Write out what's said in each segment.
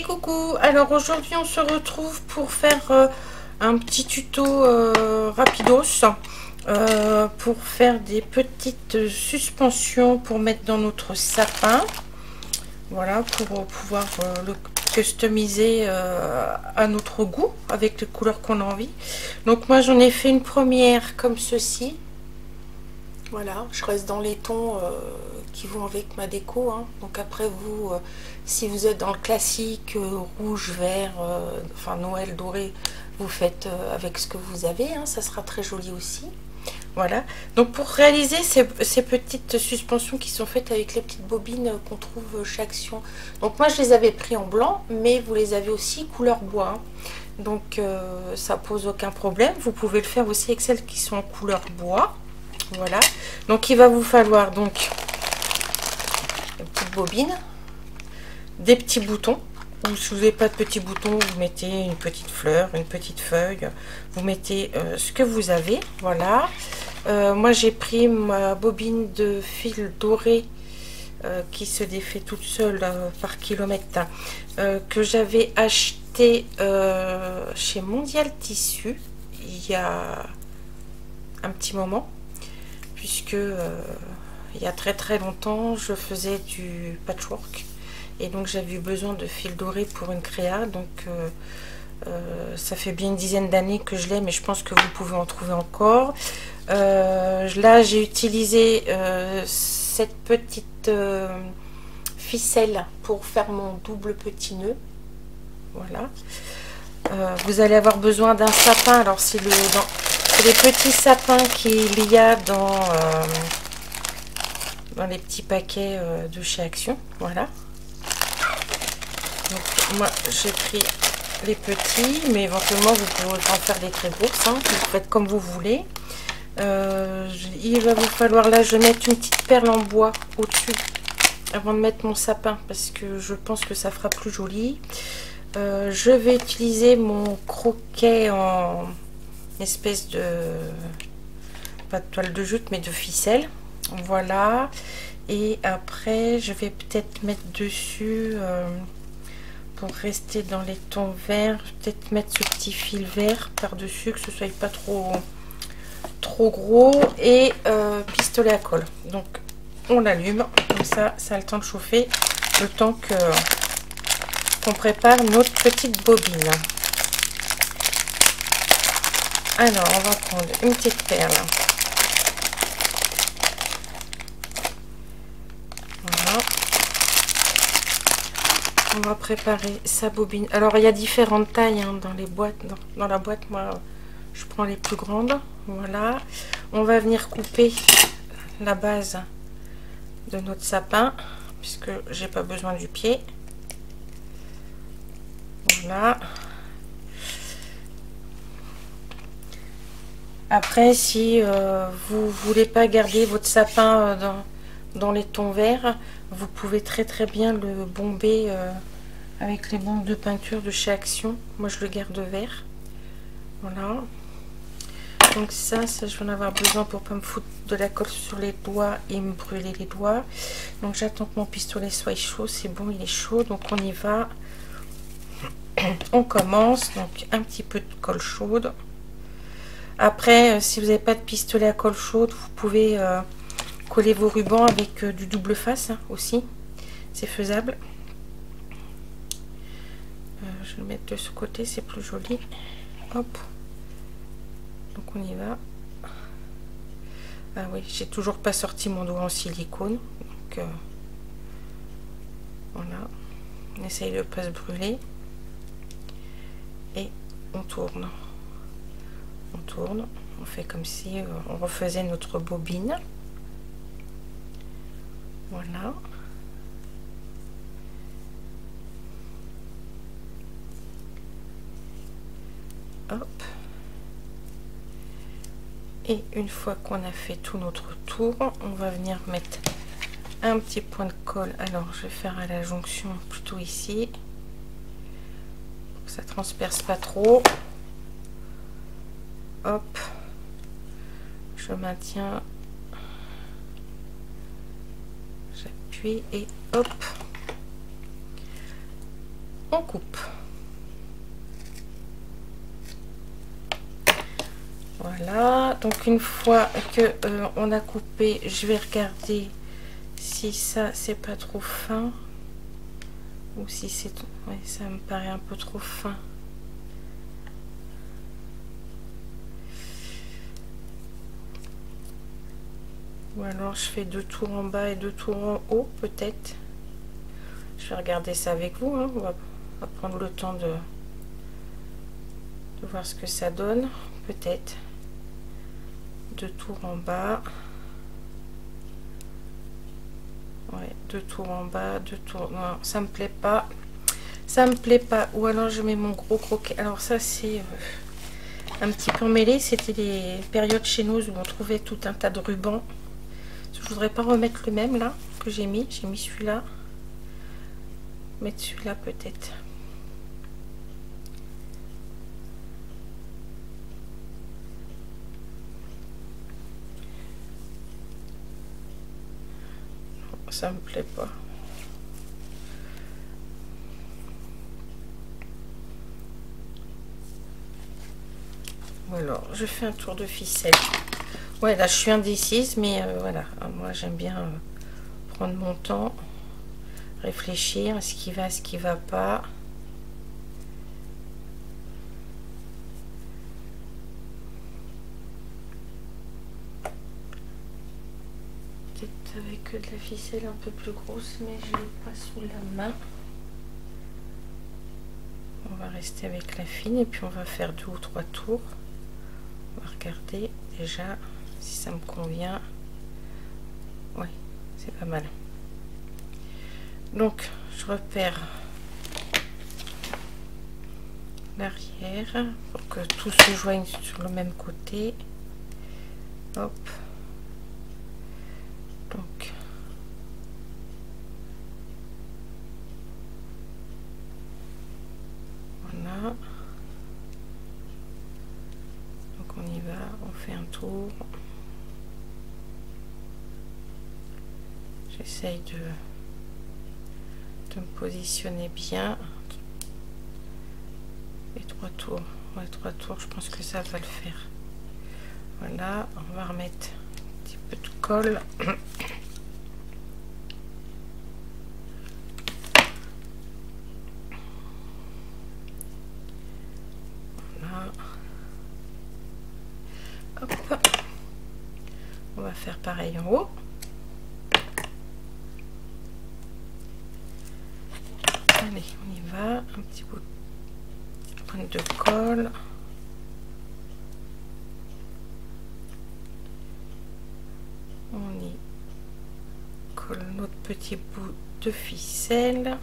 Coucou, alors aujourd'hui on se retrouve pour faire un petit tuto rapidos pour faire des petites suspensions pour mettre dans notre sapin, voilà, pour pouvoir le customiser à notre goût avec les couleurs qu'on a envie. Donc moi j'en ai fait une première comme ceci. Voilà, je reste dans les tons qui vont avec ma déco, hein. Donc après vous, si vous êtes dans le classique rouge, vert, enfin Noël doré, vous faites avec ce que vous avez, hein. Ça sera très joli aussi. Voilà, donc pour réaliser ces petites suspensions qui sont faites avec les petites bobines qu'on trouve chez Action. Donc moi je les avais pris en blanc, mais vous les avez aussi couleur bois, hein. Donc ça pose aucun problème. Vous pouvez le faire aussi avec celles qui sont en couleur bois. Voilà, donc il va vous falloir donc une petite bobine, des petits boutons, ou si vous n'avez pas de petits boutons, vous mettez une petite fleur, une petite feuille, vous mettez ce que vous avez. Voilà, moi j'ai pris ma bobine de fil doré qui se défait toute seule par kilomètre, que j'avais acheté chez Mondial Tissu il y a un petit moment, puisque il y a très longtemps je faisais du patchwork et donc j'avais eu besoin de fil doré pour une créa. Donc ça fait bien une dizaine d'années que je l'ai, mais je pense que vous pouvez en trouver encore. Là j'ai utilisé cette petite ficelle pour faire mon double petit nœud. Voilà, vous allez avoir besoin d'un sapin. Alors c'est les petits sapins qu'il y a dans les petits paquets de chez Action. Voilà, donc moi j'ai pris les petits, mais éventuellement vous pouvez en faire des très grosses, hein. Vous faites comme vous voulez. Il va vous falloir, là je vais mettre une petite perle en bois au dessus avant de mettre mon sapin, parce que je pense que ça fera plus joli. Je vais utiliser mon croquet en espèce de, pas de toile de jute, mais de ficelle. Voilà, et après je vais peut-être mettre dessus pour rester dans les tons verts, peut-être mettre ce petit fil vert par dessus, que ce soit pas trop gros, et pistolet à colle. Donc on l'allume comme ça, ça a le temps de chauffer, le temps qu'on prépare notre petite bobine. Alors on va prendre une petite perle. Voilà. On va préparer sa bobine. Alors il y a différentes tailles, hein, dans les boîtes. Dans la boîte, moi je prends les plus grandes. Voilà. On va venir couper la base de notre sapin, puisque j'ai pas besoin du pied. Voilà. Après, si vous voulez pas garder votre sapin dans les tons verts, vous pouvez très bien le bomber avec les bombes de peinture de chez Action. Moi je le garde vert. Voilà, donc ça je vais en avoir besoin pour pas me foutre de la colle sur les doigts et me brûler les doigts. Donc j'attends que mon pistolet soit chaud. C'est bon, il est chaud, donc on y va. On commence. Donc un petit peu de colle chaude. Après, si vous n'avez pas de pistolet à colle chaude, vous pouvez coller vos rubans avec du double face, hein, aussi, c'est faisable. Je vais le mettre de ce côté, c'est plus joli. Hop, donc on y va. Ah oui, j'ai toujours pas sorti mon doigt en silicone, donc voilà, on essaye de pas se brûler et on tourne. On tourne, on fait comme si on refaisait notre bobine. Voilà. Hop. Et une fois qu'on a fait tout notre tour, on va venir mettre un petit point de colle. Alors je vais faire à la jonction plutôt ici, pour que ça transperce pas trop. Hop, je maintiens, j'appuie et hop, on coupe. Voilà, donc une fois que on a coupé, je vais regarder si ça c'est pas trop fin ou si c'est, ouais, ça me paraît un peu trop fin. Ou alors je fais 2 tours en bas et 2 tours en haut peut-être. Je vais regarder ça avec vous, hein. On va prendre le temps de voir ce que ça donne. Peut-être 2 tours en bas. Ouais, 2 tours en bas, 2 tours. Non, ça me plaît pas. Ça me plaît pas. Ou alors je mets mon gros croquet. Alors ça c'est un petit peu mêlé. C'était les périodes chez nous où on trouvait tout un tas de rubans. Je voudrais pas remettre le même là que j'ai mis. J'ai mis celui-là. Mettre celui-là peut-être. Ça me plaît pas. Ou alors je fais un tour de ficelle. Ouais, là je suis indécise, mais voilà, moi j'aime bien prendre mon temps, réfléchir à ce qui va pas. Peut-être avec de la ficelle un peu plus grosse, mais je l'ai pas sous la main. On va rester avec la fine et puis on va faire 2 ou 3 tours. On va regarder déjà si ça me convient. Ouais, c'est pas mal. Donc je repère l'arrière pour que tout se joigne sur le même côté. Hop. Donc voilà. Donc on y va, on fait un tour. J'essaye de me positionner bien. Et 3 tours. Ouais, 3 tours, je pense que ça va le faire. Voilà, on va remettre un petit peu de colle. Voilà. Hop. On va faire pareil en haut. Allez, on y va. Un petit bout de colle. On y colle notre petit bout de ficelle.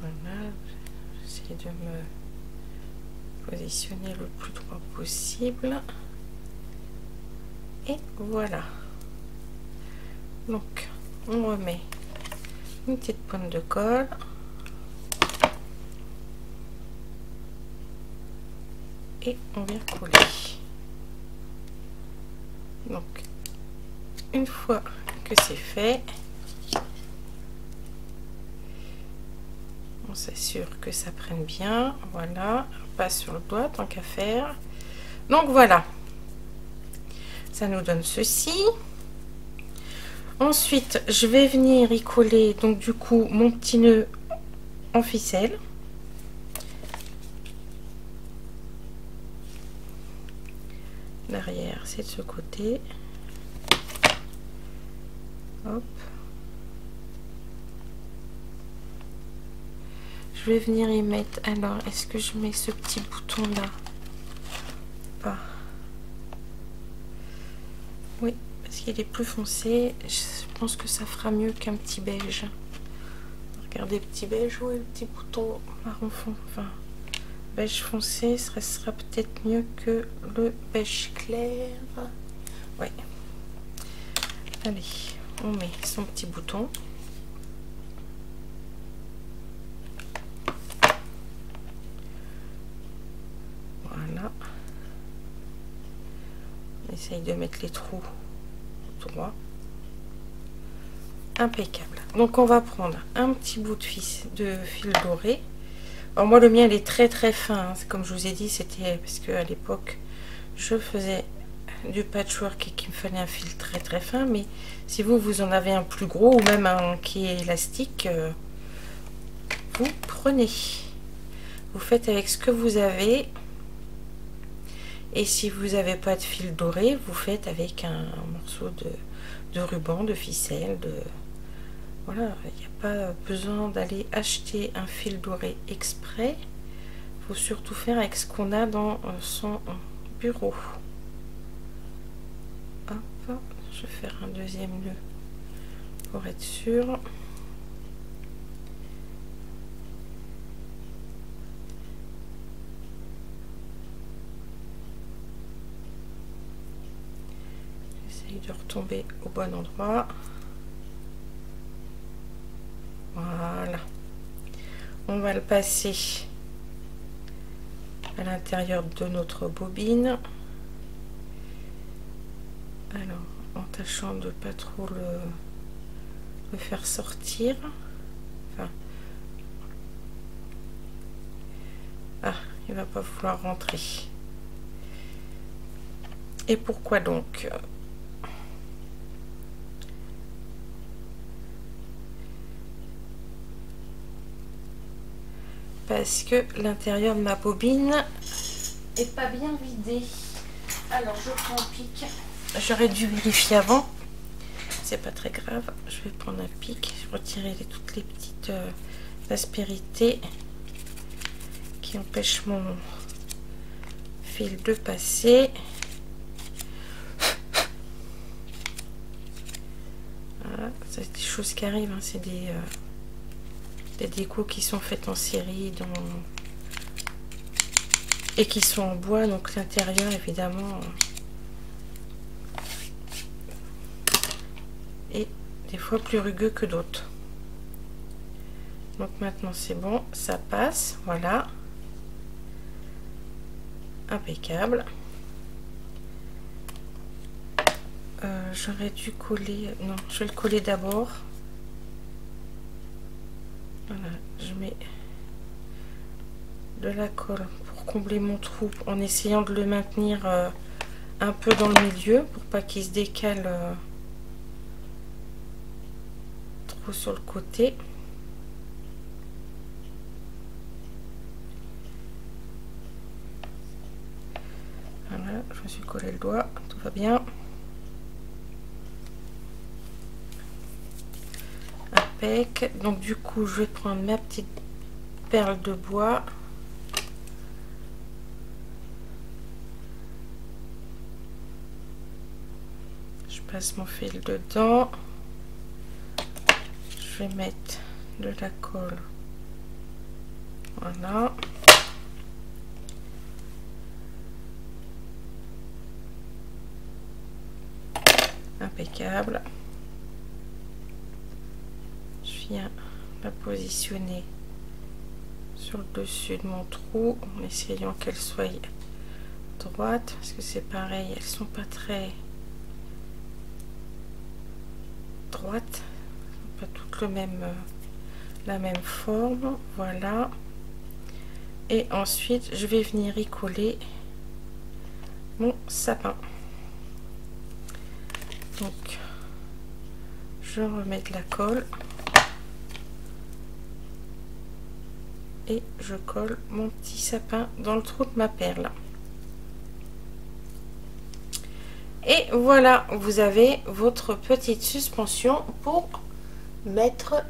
Voilà, j'essaie de me positionner le plus droit possible. Et voilà. Donc, on remet une petite pointe de colle. Et on vient coller. Donc, une fois que c'est fait, on s'assure que ça prenne bien. Voilà, pas sur le doigt tant qu'à faire. Donc voilà, ça nous donne ceci. Ensuite je vais venir y coller donc du coup mon petit nœud en ficelle. L'arrière c'est de ce côté. Hop. Je vais venir y mettre, alors est-ce que je mets ce petit bouton là? Pas. Oui, parce qu'il est plus foncé. Je pense que ça fera mieux qu'un petit beige. Regardez, petit beige, ouais, le petit bouton marron fond, enfin beige foncé, ce sera peut-être mieux que le beige clair. Ouais. Allez, on met son petit bouton. Essaye de mettre les trous droits. Impeccable. Donc on va prendre un petit bout de fil doré. Alors moi le mien il est très très fin, hein. Comme je vous ai dit, c'était parce que à l'époque je faisais du patchwork et qu'il me fallait un fil très très fin, mais si vous en avez un plus gros ou même un qui est élastique, vous prenez, vous faites avec ce que vous avez. Et si vous n'avez pas de fil doré, vous faites avec un morceau de ruban, de ficelle, voilà, il n'y a pas besoin d'aller acheter un fil doré exprès. Il faut surtout faire avec ce qu'on a dans son bureau. Hop, je vais faire un deuxième nœud pour être sûr. J'essaye de retomber au bon endroit. Voilà, on va le passer à l'intérieur de notre bobine. Alors, en tâchant de pas trop le faire sortir. Enfin, ah, il va pas vouloir rentrer. Et pourquoi donc? Parce que l'intérieur de ma bobine est pas bien vidé. Alors je prends un pic. J'aurais dû vérifier avant. C'est pas très grave. Je vais prendre un pic. Je vais retirer toutes les petites aspérités qui empêchent mon fil de passer. Voilà, c'est des choses qui arrivent. Hein. C'est des décos qui sont faites en série et qui sont en bois, donc l'intérieur évidemment est des fois plus rugueux que d'autres. Donc maintenant c'est bon, ça passe, voilà, impeccable. J'aurais dû coller, non, je vais le coller d'abord. Voilà, je mets de la colle pour combler mon trou en essayant de le maintenir un peu dans le milieu pour pas qu'il se décale trop sur le côté. Voilà, je me suis collé le doigt, tout va bien. Impec. Donc du coup je vais prendre ma petite perle de bois. Je passe mon fil dedans. Je vais mettre de la colle. Voilà. Impeccable. Je viens la positionner sur le dessus de mon trou en essayant qu'elle soit droite, parce que c'est pareil, elles sont pas très droites, pas toutes la même forme. Voilà, et ensuite je vais venir y coller mon sapin. Donc je remets de la colle et je colle mon petit sapin dans le trou de ma perle. Et voilà, vous avez votre petite suspension pour mettre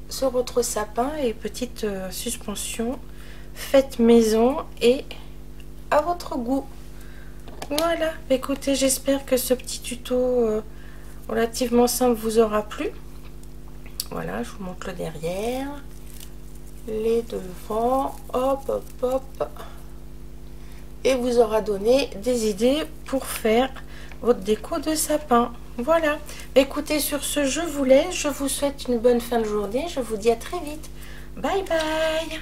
sur votre sapin, et petite suspension faite maison et à votre goût. Voilà, écoutez, j'espère que ce petit tuto relativement simple vous aura plu. Voilà, je vous montre le derrière, les devants, hop hop hop, et vous aura donné des idées pour faire votre déco de sapin. Voilà, écoutez, sur ce je vous laisse, je vous souhaite une bonne fin de journée, je vous dis à très vite, bye bye.